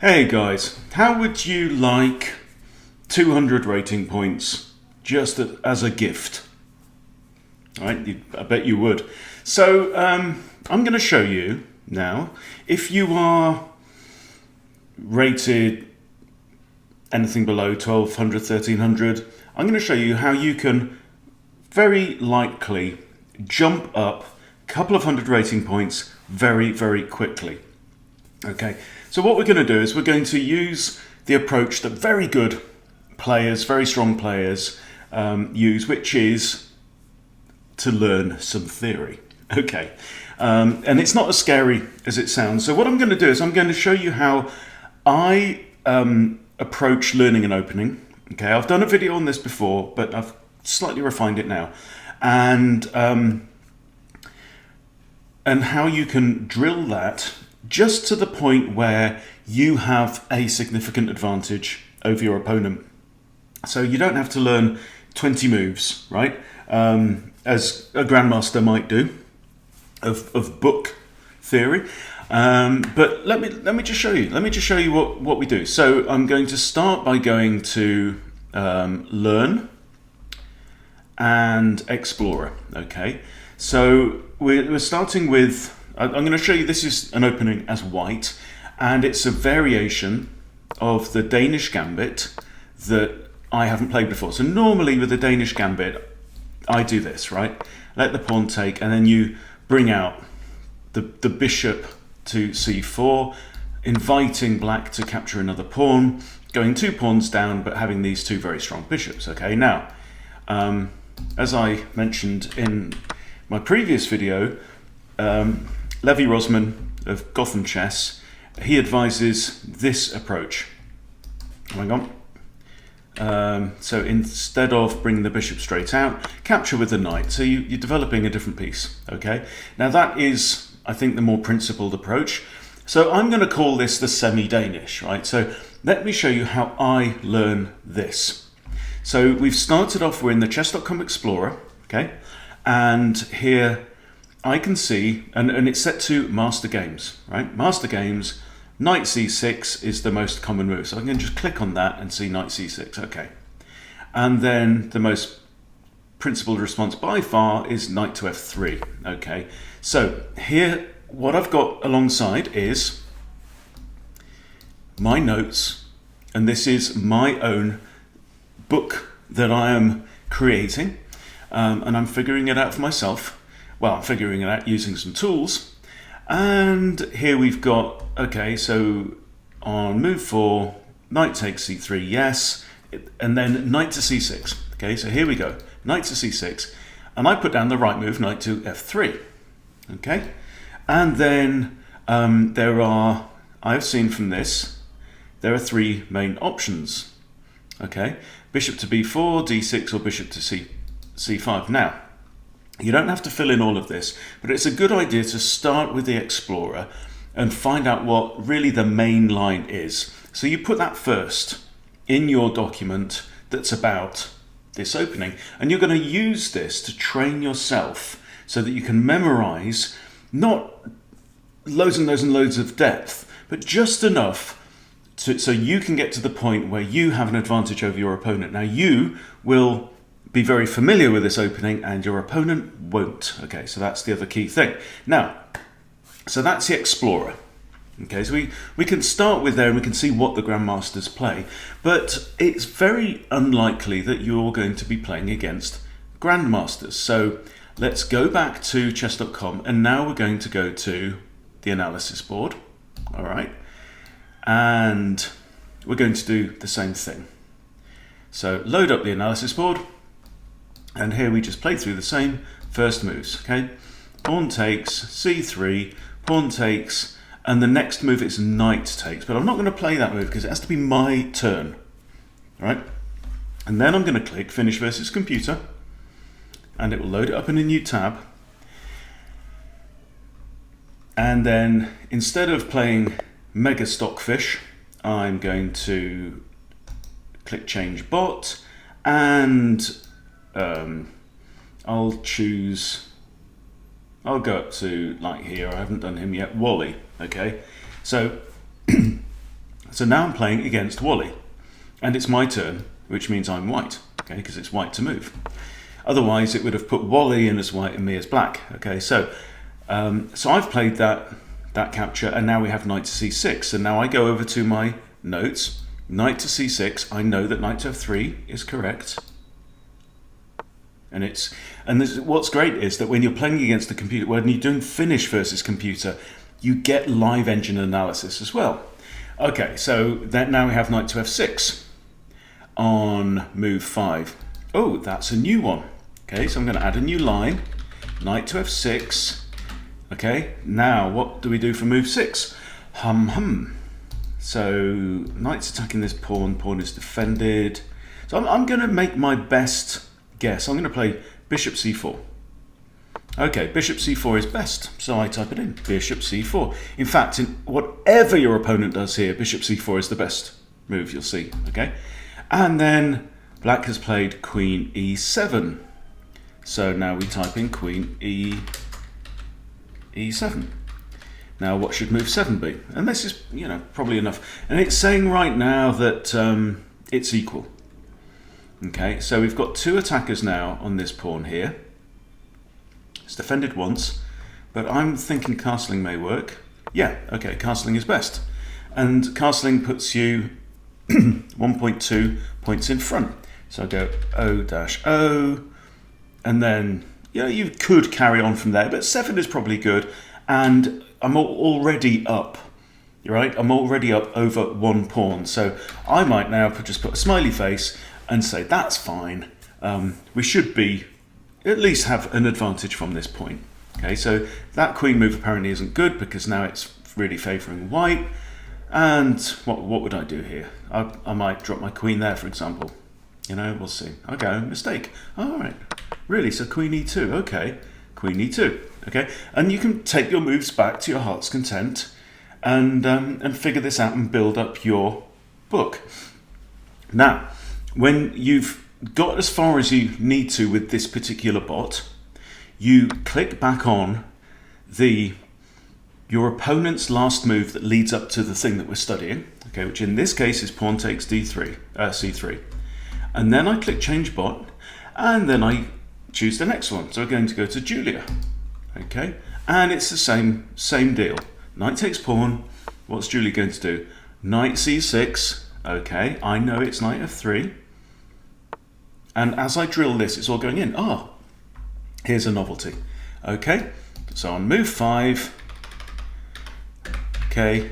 Hey guys, how would you like 200 rating points just as a gift? Right, I bet you would. So I'm going to show you now, if you are rated anything below 1200, 1300, I'm going to show you how you can very likely jump up a couple of hundred rating points very, very quickly. Okay, so what we're going to do is we're going to use the approach that very good players, very strong players use, which is to learn some theory. Okay, and it's not as scary as it sounds. So what I'm going to do is I'm going to show you how I approach learning an opening. Okay, I've done a video on this before, but I've slightly refined it now, and how you can drill that just to the point where you have a significant advantage over your opponent. So you don't have to learn 20 moves, right? As a grandmaster might do of book theory. But let me just show you. Let me just show you what we do. So I'm going to start by going to Learn and Explorer. Okay. So we're starting with. I'm going to show you, this is an opening as white, and it's a variation of the Danish Gambit that I haven't played before. So normally with the Danish Gambit, I do this, right? Let the pawn take, and then you bring out the bishop to c4, inviting black to capture another pawn, going 2 pawns down, but having these 2 very strong bishops. Okay, now, as I mentioned in my previous video, Levi Rosman of Gotham Chess, he advises this approach. Hang on. So instead of bringing the bishop straight out, capture with the knight. So you're developing a different piece. Okay. Now that is, I think, the more principled approach. So I'm going to call this the semi-Danish, right? So let me show you how I learn this. So we've started off, we're in the Chess.com Explorer, okay? And here I can see, and it's set to Master Games, right? Master Games, Knight C6 is the most common move. So I can just click on that and see Knight C6, okay. And then the most principled response by far is Knight to F3, okay. So here, what I've got alongside is my notes, and this is my own book that I am creating, and I'm figuring it out for myself. Well, I'm figuring it out using some tools. And here we've got, okay, so on move 4, knight takes c3, yes, and then knight to c6. Okay, so here we go, knight to c6, and I put down the right move, knight to f3. Okay, and then I've seen from this, there are 3 main options. Okay, bishop to b4, d6, or bishop to c5. Now, you don't have to fill in all of this, but it's a good idea to start with the Explorer and find out what really the main line is. So you put that first in your document that's about this opening, and you're going to use this to train yourself so that you can memorize not loads and loads and loads of depth, but just enough so you can get to the point where you have an advantage over your opponent. Now you will be very familiar with this opening and your opponent won't. Okay, so that's the other key thing. Now, so that's the Explorer. Okay, so we can start with there and we can see what the grandmasters play, but it's very unlikely that you're going to be playing against grandmasters. So let's go back to chess.com, and now we're going to go to the analysis board. All right, and we're going to do the same thing. So load up the analysis board. And here we just play through the same first moves, okay? Pawn takes, c3, pawn takes, and the next move is knight takes. But I'm not going to play that move because it has to be my turn, all right? And then I'm going to click Finish versus Computer, and it will load it up in a new tab. And then instead of playing Mega Stockfish, I'm going to click Change Bot, and I'll go up to, like here, I haven't done him yet, Wally, okay? So So now I'm playing against Wally, and it's my turn, which means I'm white, okay, because it's white to move. Otherwise, it would have put Wally in as white and me as black. Okay, so I've played that capture, and now we have knight to c6. And now I go over to my notes. Knight to c6. I know that knight to f3 is correct. And what's great is that when you're playing against the computer, when you're doing Finnish versus computer, you get live engine analysis as well. Okay, so now we have knight to f6 on move 5. Oh, that's a new one. Okay, so I'm going to add a new line. Knight to f6. Okay, now what do we do for move 6? So knight's attacking this pawn. Pawn is defended. So I'm going to make my best guess. I'm going to play bishop c4. Okay, bishop c4 is best, so I type it in, bishop c4. In fact, in whatever your opponent does here, bishop c4 is the best move, you'll see, okay? And then black has played queen e7. So now we type in queen e7. Now what should move 7 be? And this is, probably enough. And it's saying right now that it's equal. Okay, so we've got two attackers now on this pawn here. It's defended once, but I'm thinking castling may work. Yeah, okay, castling is best. And castling puts you 1.2 points in front. So I go O-O, and then, you could carry on from there, but 7 is probably good, and I'm already up, right? I'm already up over 1 pawn, so I might now just put a smiley face and say, that's fine. We should be, at least have an advantage from this point. Okay, so that queen move apparently isn't good because now it's really favouring white. And what would I do here? I might drop my queen there, for example. We'll see. Okay, mistake. All right, really? So queen e2. Okay, queen e2. Okay, and you can take your moves back to your heart's content, and figure this out and build up your book. Now, when you've got as far as you need to with this particular bot, you click back on your opponent's last move that leads up to the thing that we're studying, okay, which in this case is pawn takes c3. And then I click change bot, and then I choose the next one. So we're going to go to Julia, okay, and it's the same deal. Knight takes pawn. What's Julia going to do? Knight c6. Okay, I know it's knight f3. And as I drill this, it's all going in. Here's a novelty. Okay, so on move 5, okay,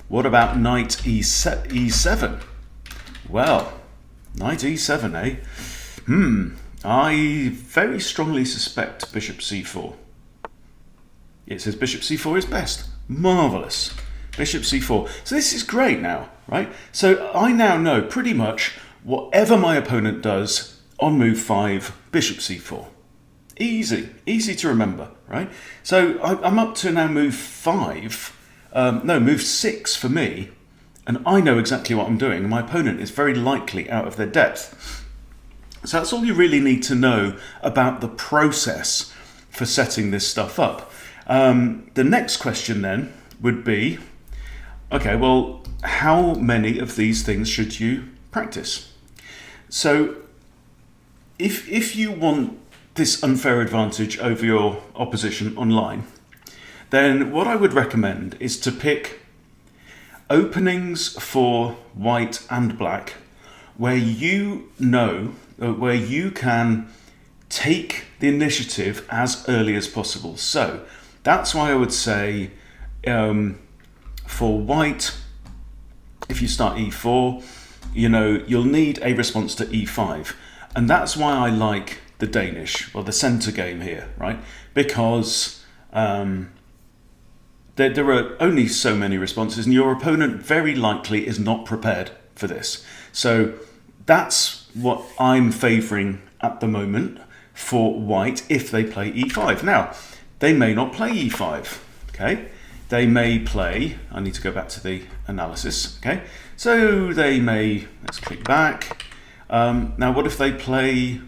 what about knight e7? Well, knight e7, eh? I very strongly suspect bishop c4. It says bishop c4 is best. Marvellous. Bishop c4. So this is great now, right? So I now know pretty much whatever my opponent does on move 5, bishop c4. Easy to remember, right? So I'm up to now move 6 for me, and I know exactly what I'm doing, and my opponent is very likely out of their depth. So that's all you really need to know about the process for setting this stuff up. The next question then would be, okay, well, how many of these things should you practice? So if you want this unfair advantage over your opposition online, then what I would recommend is to pick openings for white and black where you can take the initiative as early as possible. So that's why I would say for white, if you start e4, you'll need a response to e5. And that's why I like the Danish, or the center game here, right? Because there are only so many responses, and your opponent very likely is not prepared for this. So that's what I'm favouring at the moment for white if they play e5. Now, they may not play e5, okay? They may play, I need to go back to the analysis, okay? So they may, let's click back. Now what if they play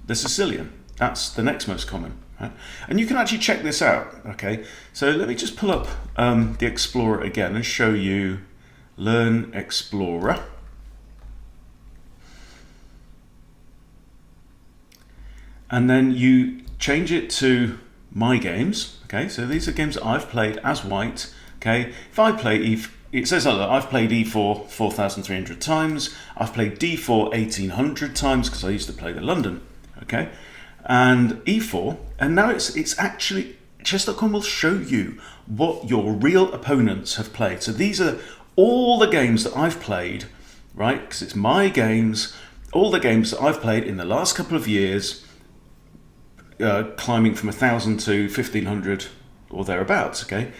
the Sicilian? That's the next most common. Right? And you can actually check this out. Okay, so let me just pull up the Explorer again and show you Learn Explorer. And then you change it to My Games. Okay, so these are games that I've played as white. Okay, if I play it says I've played E4 4,300 times. I've played D4 1,800 times because I used to play the London. Okay, and E4, and now it's actually chess.com will show you what your real opponents have played. So these are all the games that I've played, right? Because it's my games, all the games that I've played in the last couple of years. Climbing from 1,000 to 1,500 or thereabouts, okay?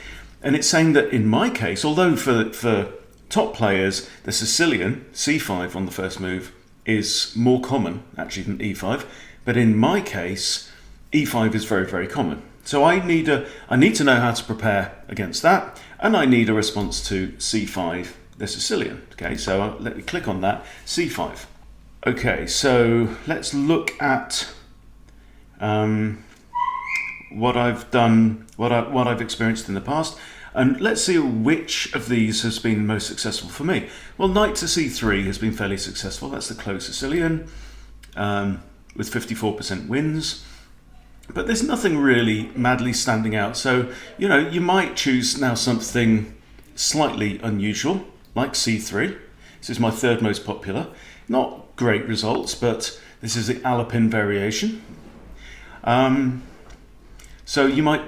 And it's saying that in my case, although for top players, the Sicilian, C5 on the first move, is more common actually than E5, but in my case, E5 is very, very common. So I need to know how to prepare against that, and I need a response to C5, the Sicilian, okay? So let me click on that, C5. Okay, so let's look at what I've done, what I've experienced in the past, and let's see which of these has been most successful for me. Well, knight to c3 has been fairly successful. That's the closed Sicilian with 54% wins, but there's nothing really madly standing out. So you might choose now something slightly unusual like c3. This is my third most popular. Not great results, but this is the Alpin variation. So you might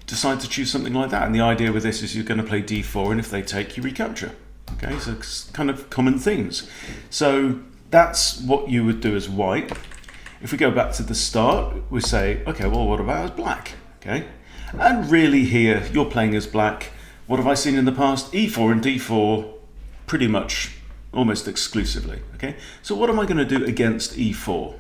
decide to choose something like that, and the idea with this is you're going to play d4, and if they take, you recapture. Okay, so it's kind of common themes. So that's what you would do as white. If we go back to the start, we say, okay, well, what about as black? Okay, and really here you're playing as black. What have I seen in the past? E4 and d4, pretty much, almost exclusively. Okay, so what am I going to do against e4?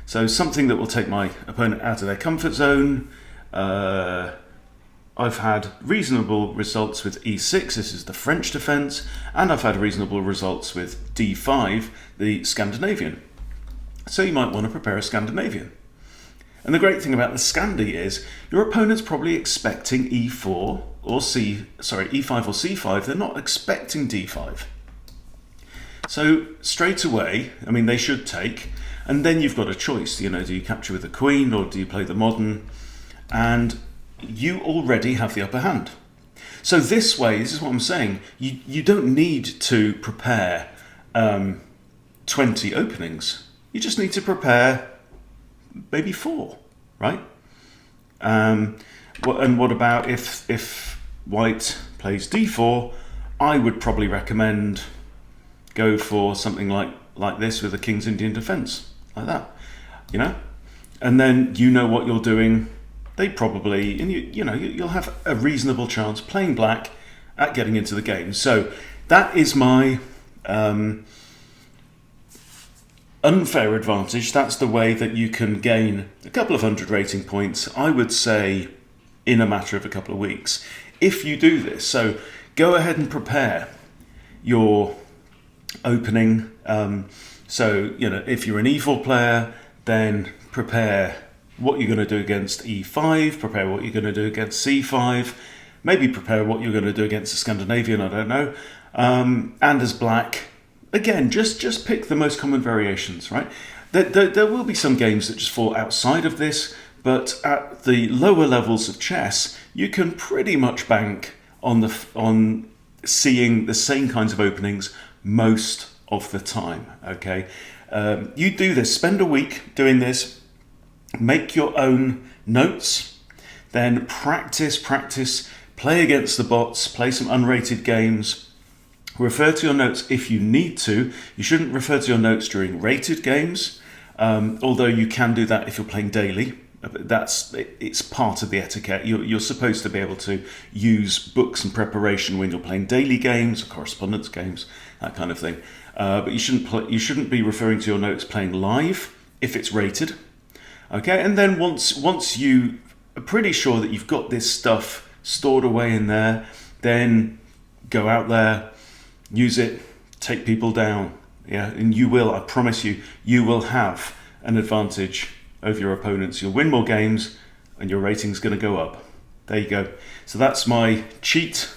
So something that will take my opponent out of their comfort zone. I've had reasonable results with e6, this is the French defense, and I've had reasonable results with d5, the Scandinavian. So you might want to prepare a Scandinavian. And the great thing about the Scandi is your opponent's probably expecting e4 or e5 or c5. They're not expecting d5. So straight away, I mean, they should take. And then you've got a choice, do you capture with the queen or do you play the modern? And you already have the upper hand. So this way, this is what I'm saying, you don't need to prepare 20 openings. You just need to prepare maybe 4, right? And what about if white plays d4? I would probably recommend go for something like this with a King's Indian defense. Like that, and then what you're doing. They probably, and you'll have a reasonable chance playing black at getting into the game. So that is my unfair advantage. That's the way that you can gain a couple of hundred rating points, I would say, in a matter of a couple of weeks, if you do this. So go ahead and prepare your opening. So, if you're an e4 player, then prepare what you're going to do against e5, prepare what you're going to do against c5, maybe prepare what you're going to do against the Scandinavian, I don't know. And as black, again, just pick the most common variations, right? There will be some games that just fall outside of this, but at the lower levels of chess, you can pretty much bank on seeing the same kinds of openings most of the time, okay? You do this, spend a week doing this, make your own notes, then practice, play against the bots, play some unrated games, refer to your notes if you need to. You shouldn't refer to your notes during rated games, although you can do that if you're playing daily. It's part of the etiquette. You're supposed to be able to use books and preparation when you're playing daily games or correspondence games, that kind of thing. But you shouldn't be referring to your notes playing live if it's rated. Okay, and then once you are pretty sure that you've got this stuff stored away in there, then go out there, use it, take people down. Yeah, and you will, I promise you, you will have an advantage over your opponents. You'll win more games and your rating's going to go up. There you go. So that's my cheat,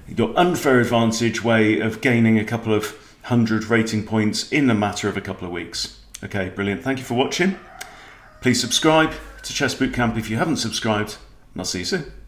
your unfair advantage way of gaining a couple of 100 rating points in a matter of a couple of weeks. Okay, brilliant. Thank you for watching. Please subscribe to Chess Boot Camp if you haven't subscribed, and I'll see you soon.